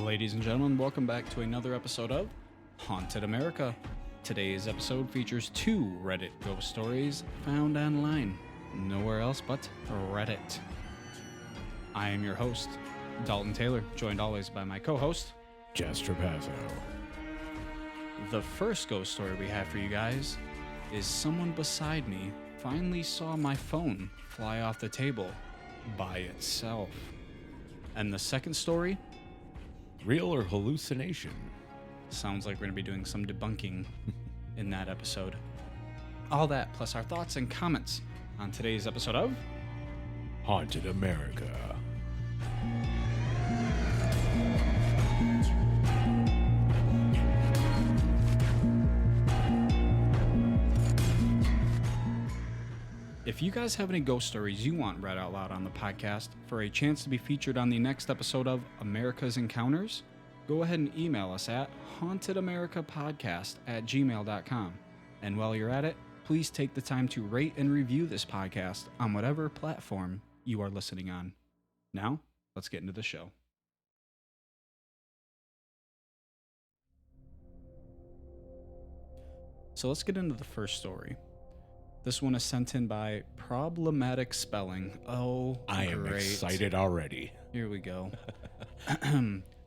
Ladies and gentlemen, welcome back to another episode of Haunted America. Today's episode features two Reddit ghost stories found online, nowhere else but Reddit. I am your host, Dalton Taylor, joined always by my co-host, Jess Trapasso. The first ghost story we have for you guys is someone beside me finally saw my phone fly off the table by itself. And the second story, Real or hallucination? sounds like we're going to be doing some debunking in that episode. All that, plus our thoughts and comments on today's episode of Haunted America. If you guys have any ghost stories you want read out loud on the podcast for a chance to be featured on the next episode of America's Encounters, go ahead and email us at hauntedamericapodcast@gmail.com. And while you're at it, please take the time to rate and review this podcast on whatever platform you are listening on. Now, let's get into the show. So let's get into the first story. This one is sent in by Problematic Spelling. Oh, I am great. excited already. Here we go.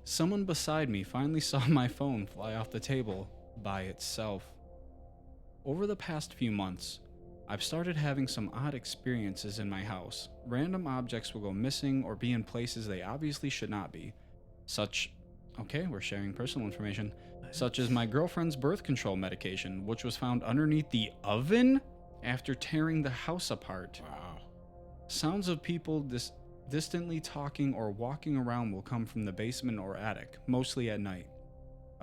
Someone beside me finally saw my phone fly off the table by itself. Over the past few months, I've started having some odd experiences in my house. Random objects will go missing or be in places they obviously should not be. Okay, we're sharing personal information. Such as my girlfriend's birth control medication, which was found underneath the oven after tearing the house apart. Wow. Sounds of people distantly talking or walking around will come from the basement or attic, mostly at night.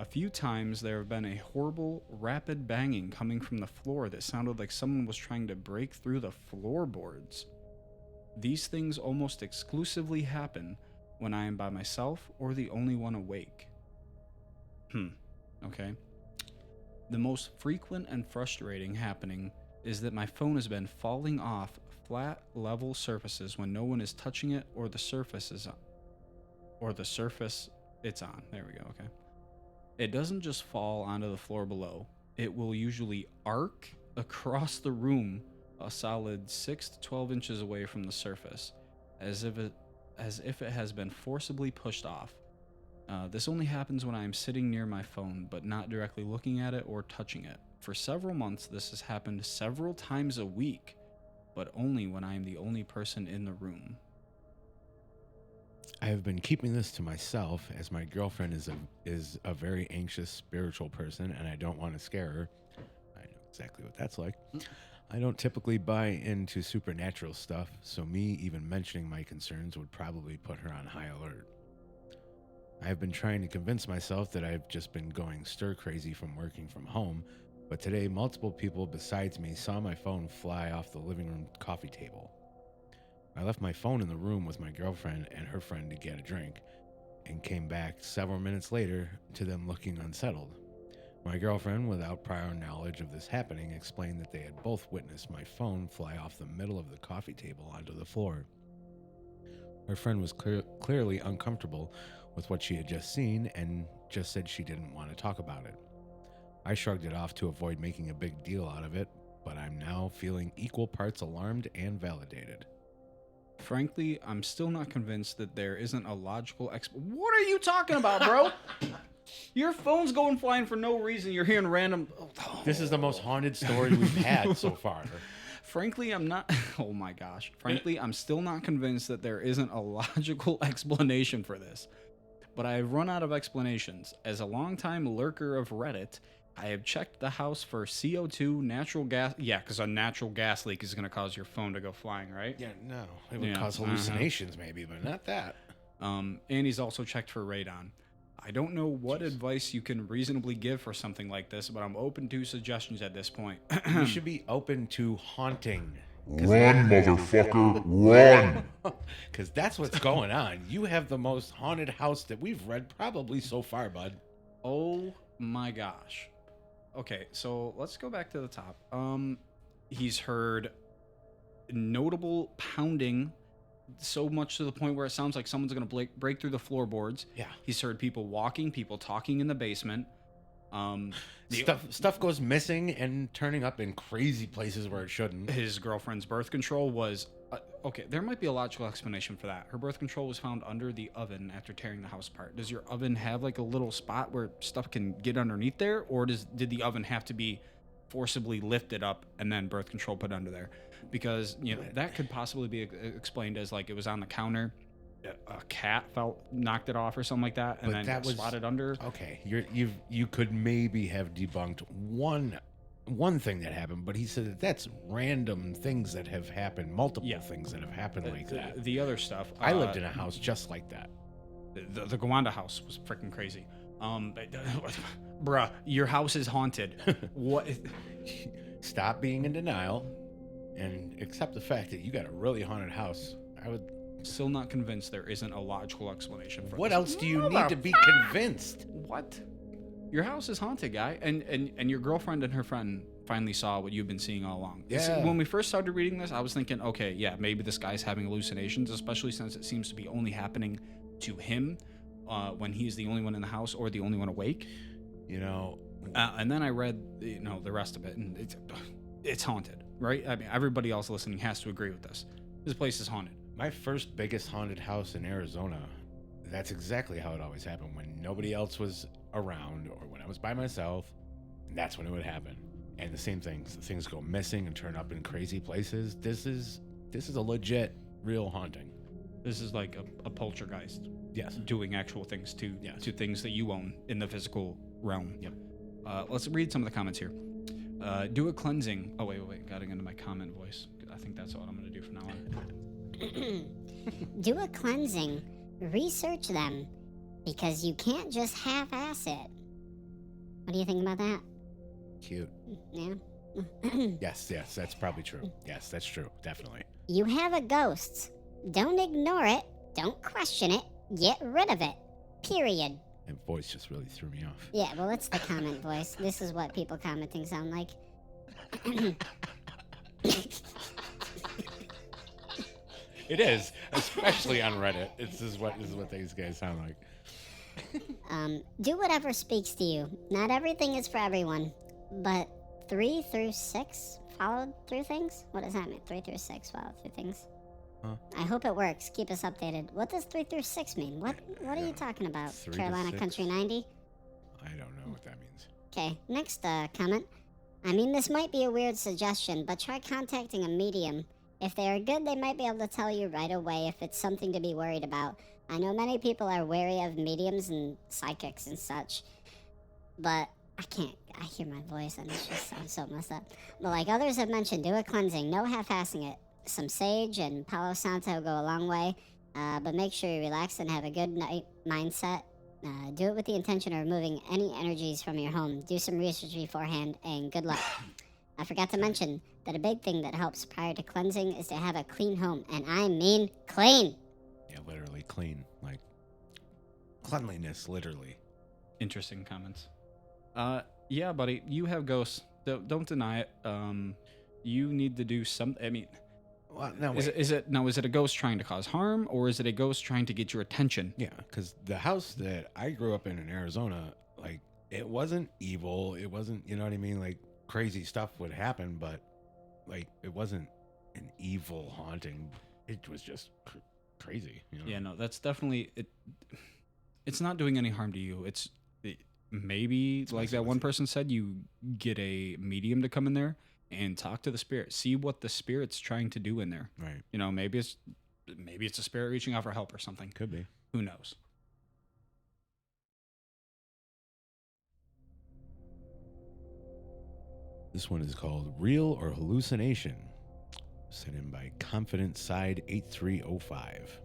A few times there have been a horrible, rapid banging coming from the floor that sounded like someone was trying to break through the floorboards. These things almost exclusively happen when I am by myself or the only one awake. Okay. The most frequent and frustrating happening is that my phone has been falling off flat, level surfaces when no one is touching it or the surface it's on. There we go, okay. It doesn't just fall onto the floor below. It will usually arc across the room a solid 6 to 12 inches away from the surface, as if it has been forcibly pushed off. This only happens when I am sitting near my phone, but not directly looking at it or touching it. For several months, this has happened several times a week, but only when I am the only person in the room. I have been keeping this to myself as my girlfriend is a very anxious spiritual person and I don't want to scare her. I know exactly what that's like. I don't typically buy into supernatural stuff, so me even mentioning my concerns would probably put her on high alert. I have been trying to convince myself that I've just been going stir crazy from working from home, but today multiple people besides me saw my phone fly off the living room coffee table. I left my phone in the room with my girlfriend and her friend to get a drink, and came back several minutes later to them looking unsettled. My girlfriend, without prior knowledge of this happening, explained that they had both witnessed my phone fly off the middle of the coffee table onto the floor. Her friend was clearly uncomfortable with what she had just seen and just said she didn't want to talk about it. I shrugged it off to avoid making a big deal out of it, but I'm now feeling equal parts alarmed and validated. Frankly, I'm still not convinced that there isn't a logical What are you talking about, bro? Your phone's going flying for no reason. You're hearing random... This is the most haunted story we've had so far. Frankly, I'm not... Oh my gosh. Frankly, I'm still not convinced that there isn't a logical explanation for this. But I have run out of explanations. As a longtime lurker of Reddit, I have checked the house for CO2, natural gas... Yeah, because a natural gas leak is going to cause your phone to go flying, right? Yeah, no. It would cause hallucinations maybe, but not that. And he's also checked for radon. I don't know what advice you can reasonably give for something like this, but I'm open to suggestions at this point. You should be open to haunting. Run, motherfucker, run! Because that's what's going on. You have the most haunted house that we've read probably so far, bud. Oh my gosh. Okay, so let's go back to the top. He's heard notable pounding so much to the point where it sounds like someone's going to break through the floorboards. Yeah. He's heard people walking, people talking in the basement. Stuff goes missing and turning up in crazy places where it shouldn't. His girlfriend's birth control was okay. There might be a logical explanation for that. Her birth control was found under the oven after tearing the house apart. Does your oven have like a little spot where stuff can get underneath there, or did the oven have to be forcibly lifted up and then birth control put under there? Because that could possibly be explained as like it was on the counter. A cat knocked it off or something like that, and But then that was slotted under. Okay, you could maybe have debunked one thing that happened, but he said that's random things that have happened, multiple things that have happened like that. The other stuff. I lived in a house just like that. The Gowanda house was freaking crazy. Bruh, your house is haunted. What? Stop being in denial and accept the fact that you got a really haunted house. I would. Still not convinced there isn't a logical explanation for What this. else do you need to be convinced? What? Your house is haunted, guy, and your girlfriend and her friend finally saw what you've been seeing all along. Yeah. When we first started reading this, I was thinking, okay, yeah, maybe this guy's having hallucinations, especially since it seems to be only happening to him when he's the only one in the house or the only one awake. And then I read, the rest of it, and it's haunted, right? I mean, everybody else listening has to agree with this. This place is haunted. My first biggest haunted house in Arizona, that's exactly how it always happened. When nobody else was around or when I was by myself, that's when it would happen. And the same things go missing and turn up in crazy places. This is a legit, real haunting. This is like a poltergeist. Yes. Doing actual things to things that you own in the physical realm. Yep. Let's read some of the comments here. Do a cleansing. Oh, wait. Getting into my comment voice. I think that's what I'm going to do from now on. Do a cleansing. Research them. Because you can't just half-ass it. What do you think about that? Cute. Yeah. Yes, that's probably true. Yes, that's true. Definitely. You have a ghost. Don't ignore it. Don't question it. Get rid of it. Period. That voice just really threw me off. Yeah, well, it's the comment voice. This is what people commenting sound like. It is, especially on Reddit. This is what these guys sound like. Do whatever speaks to you. Not everything is for everyone, but 3 through 6 followed through things? What does that mean? 3 through 6 followed through things? Huh? I hope it works. Keep us updated. What does 3 through 6 mean? What are you talking about? 3 to Carolina 6? Country 90? I don't know what that means. Okay, next comment. I mean, this might be a weird suggestion, but try contacting a medium. If they are good, they might be able to tell you right away if it's something to be worried about. I know many people are wary of mediums and psychics and such, but I hear my voice and it just sounds so messed up. But like others have mentioned, do a cleansing, no half-assing it. Some sage and Palo Santo will go a long way, but make sure you relax and have a good night mindset. Do it with the intention of removing any energies from your home. Do some research beforehand, and good luck. I forgot to mention that a big thing that helps prior to cleansing is to have a clean home, and I mean clean. Yeah, literally clean. Like, cleanliness, literally. Interesting comments. Yeah, buddy, you have ghosts. Don't deny it. You need to do something. I mean, Well, no, is it a ghost trying to cause harm, or is it a ghost trying to get your attention? Yeah, because the house that I grew up in Arizona, like, it wasn't evil. It wasn't, you know what I mean? Like, crazy stuff would happen, but, like, it wasn't an evil haunting. It was just crazy, you know? Yeah, no, that's definitely it. It's not doing any harm to you. Maybe, like that one person said, you get a medium to come in there and talk to the spirit, see what the spirit's trying to do in there. Right. You know, maybe it's a spirit reaching out for help or something. Could be. Who knows? This one is called Real or Hallucination. Sent in by Confident Side 8305.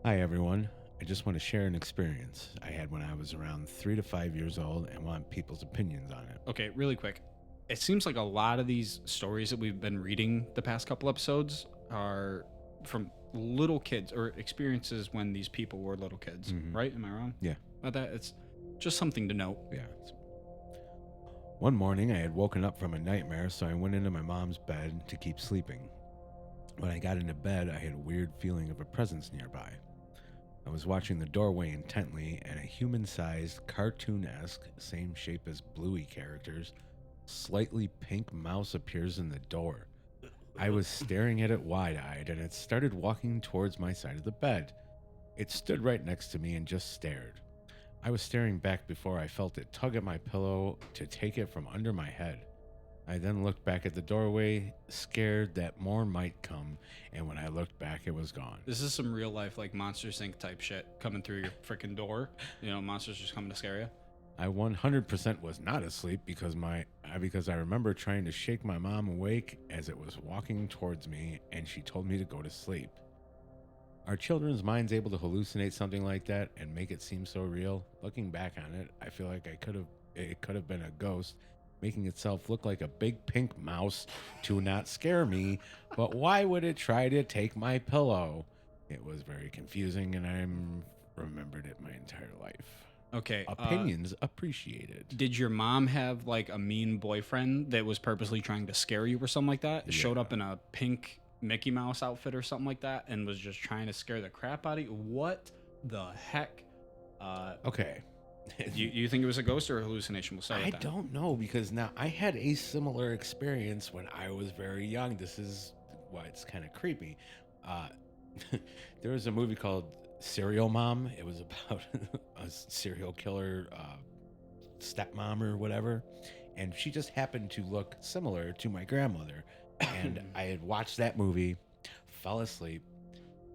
Hi everyone. I just want to share an experience I had when I was around 3 to 5 years old and want people's opinions on it. Okay, really quick. It seems like a lot of these stories that we've been reading the past couple episodes are from little kids or experiences when these people were little kids, right? Am I wrong? Yeah. About that? It's just something to note. Yeah. One morning I had woken up from a nightmare, so I went into my mom's bed to keep sleeping. When I got into bed, I had a weird feeling of a presence nearby. I was watching the doorway intently, and a human-sized, cartoon-esque, same shape as Bluey characters, slightly pink mouse appears in the door. I was staring at it wide-eyed, and it started walking towards my side of the bed. It stood right next to me and just stared. I was staring back before I felt it tug at my pillow to take it from under my head. I then looked back at the doorway, scared that more might come, and when I looked back, it was gone. This is some real life, like, Monsters Inc. type shit coming through your freaking door. You know, monsters just coming to scare you. I 100% was not asleep because I remember trying to shake my mom awake as it was walking towards me, and she told me to go to sleep. Are children's minds able to hallucinate something like that and make it seem so real? Looking back on it, I feel like it could have been a ghost making itself look like a big pink mouse to not scare me, but why would it try to take my pillow? It was very confusing, and I remembered it my entire life. Okay. Opinions appreciated. Did your mom have, like, a mean boyfriend that was purposely trying to scare you or something like that? Yeah. Showed up in a pink Mickey Mouse outfit or something like that and was just trying to scare the crap out of you? What the heck? Okay. You think it was a ghost or a hallucination? We'll start I with that. don't know, because now I had a similar experience when I was very young. This is why it's kind of creepy. There was a movie called Serial Mom. It was about a serial killer stepmom or whatever, and she just happened to look similar to my grandmother. And I had watched that movie, fell asleep,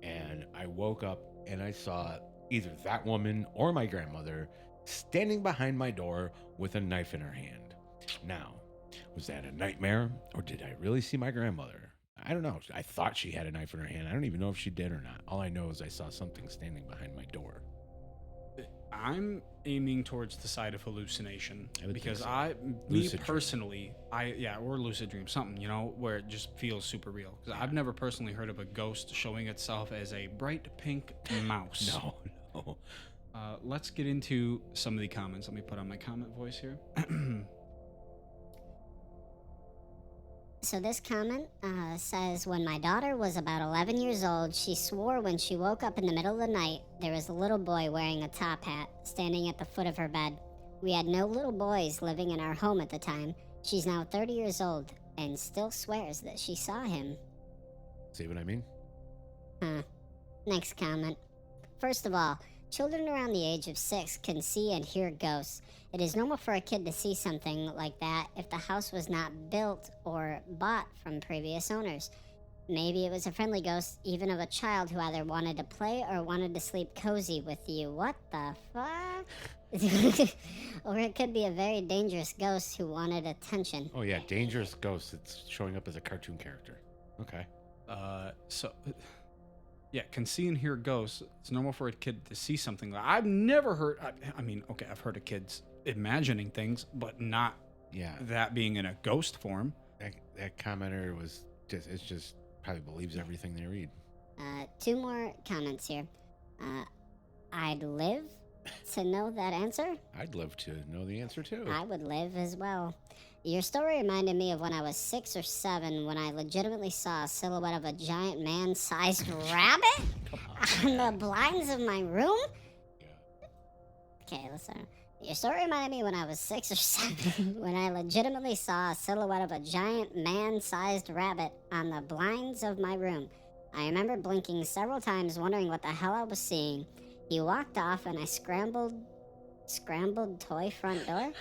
and I woke up and I saw either that woman or my grandmother standing behind my door with a knife in her hand. Now, was that a nightmare, or did I really see my grandmother? I don't know. I thought she had a knife in her hand. I don't even know if she did or not. All I know is I saw something standing behind my door. I'm aiming towards the side of hallucination I would because think so. me Lucid dream. personally, or lucid dream, something, you know, where it just feels super real. Because I've never personally heard of a ghost showing itself as a bright pink mouse. No. Let's get into some of the comments. Let me put on my comment voice here. So this comment says, when my daughter was about 11 years old, she swore when she woke up in the middle of the night, there was a little boy wearing a top hat standing at the foot of her bed. We had no little boys living in our home at the time. She's now 30 years old and still swears that she saw him. See what I mean? Next comment. First of all, children around the age of 6 can see and hear ghosts. It is normal for a kid to see something like that if the house was not built or bought from previous owners. Maybe it was a friendly ghost, even of a child who either wanted to play or wanted to sleep cozy with you. What the fuck? Or it could be a very dangerous ghost who wanted attention. Oh, yeah. Dangerous ghost. It's showing up as a cartoon character. Okay. Yeah, can see and hear ghosts. It's normal for a kid to see something. I've never heard. I mean, okay, I've heard of kids imagining things, but not that being in a ghost form. That commenter was just probably believes everything they read. 2 more comments here. I'd live to know that answer. I'd love to know the answer too. I would live as well. Your story reminded me of when I was 6 or 7 when I legitimately saw a silhouette of a giant man-sized rabbit on the blinds of my room. Okay, listen. Your story reminded me when I was 6 or 7 when I legitimately saw a silhouette of a giant man-sized rabbit on the blinds of my room. I remember blinking several times wondering what the hell I was seeing. He walked off and I scrambled toy front door?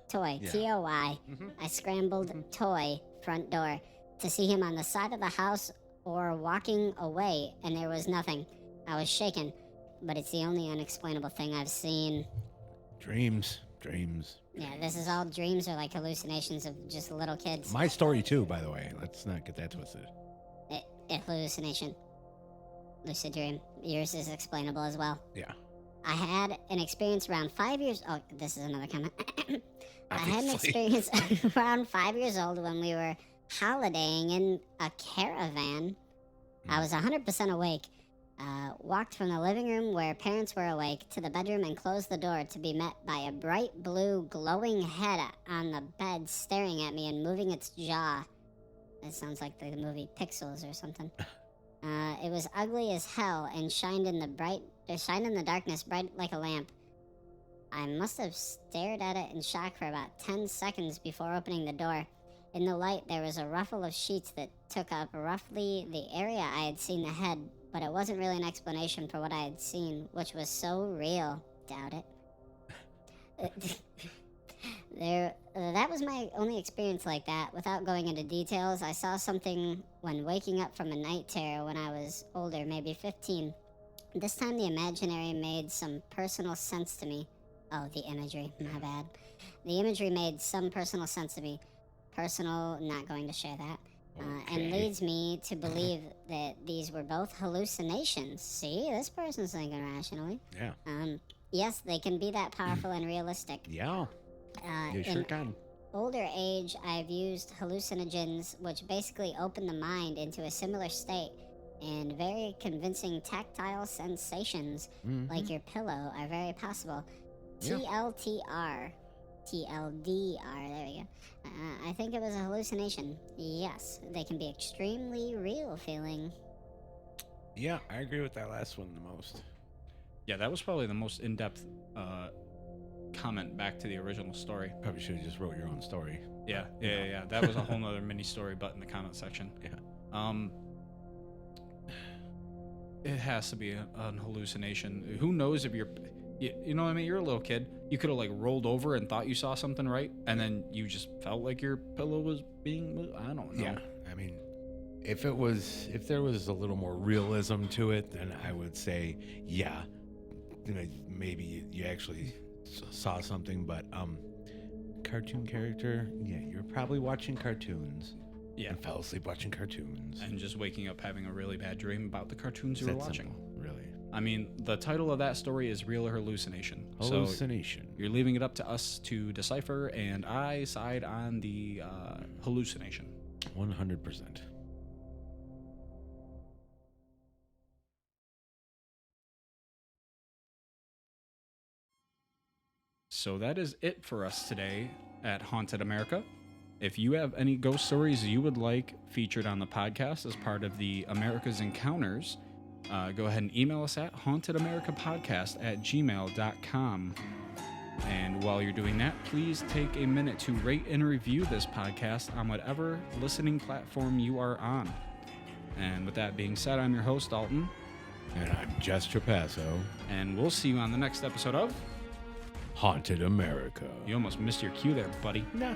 Toy, Yeah. T-O-I. I scrambled toy front door to see him on the side of the house or walking away, and there was nothing. I was shaken, but it's the only unexplainable thing I've seen. Dreams. Yeah, this is all dreams or like hallucinations of just little kids. My story too, by the way. Let's not get that twisted. Hallucination. Lucid dream. Yours is explainable as well. Yeah. I had an experience around 5 years... Oh, this is another comment. I had an Obviously. experience around 5 years old when we were holidaying in a caravan. I was 100% awake. Walked from the living room where parents were awake to the bedroom and closed the door to be met by a bright blue glowing head on the bed staring at me and moving its jaw. It sounds like the movie Pixels or something. It was ugly as hell and shined in the darkness bright like a lamp. I must have stared at it in shock for about 10 seconds before opening the door. In the light, there was a ruffle of sheets that took up roughly the area I had seen the head, but it wasn't really an explanation for what I had seen, which was so real. Doubt it. That was my only experience like that. Without going into details, I saw something when waking up from a night terror when I was older, maybe 15. This time the imaginary made some personal sense to me. Oh, the imagery, my bad. The imagery made some personal sense to me. Personal, not going to share that. And leads me to believe that these were both hallucinations. See, this person's thinking rationally. Yeah. Yes, they can be that powerful and realistic. Yeah. You sure can. Older age, I've used hallucinogens, which basically open the mind into a similar state, and very convincing tactile sensations, like your pillow, are very possible. Yeah. TLDR, there we go. I think it was a hallucination. Yes, they can be extremely real feeling. Yeah, I agree with that last one the most. Yeah, that was probably the most in-depth comment back to the original story. Probably should have just wrote your own story. Yeah. That was a whole nother mini story, but in the comment section. Yeah. It has to be an hallucination. Who knows if you're, you know what I mean? You're a little kid. You could have like rolled over and thought you saw something, right? And then you just felt like your pillow was being moved. I don't know. Yeah. I mean, if there was a little more realism to it, then I would say, yeah, maybe you actually saw something. But cartoon character, yeah, you're probably watching cartoons. Yeah. And fell asleep watching cartoons. And just waking up having a really bad dream about the cartoons you were watching. Simple, really. I mean, the title of that story is Real or Hallucination. Hallucination. So you're leaving it up to us to decipher, and I side on the hallucination. 100%. So that is it for us today at Haunted America. If you have any ghost stories you would like featured on the podcast as part of the America's Encounters, go ahead and email us at hauntedamericapodcast@gmail.com. And while you're doing that, please take a minute to rate and review this podcast on whatever listening platform you are on. And with that being said, I'm your host, Dalton. And I'm Jess Trapasso. And we'll see you on the next episode of Haunted America. You almost missed your cue there, buddy. Nah.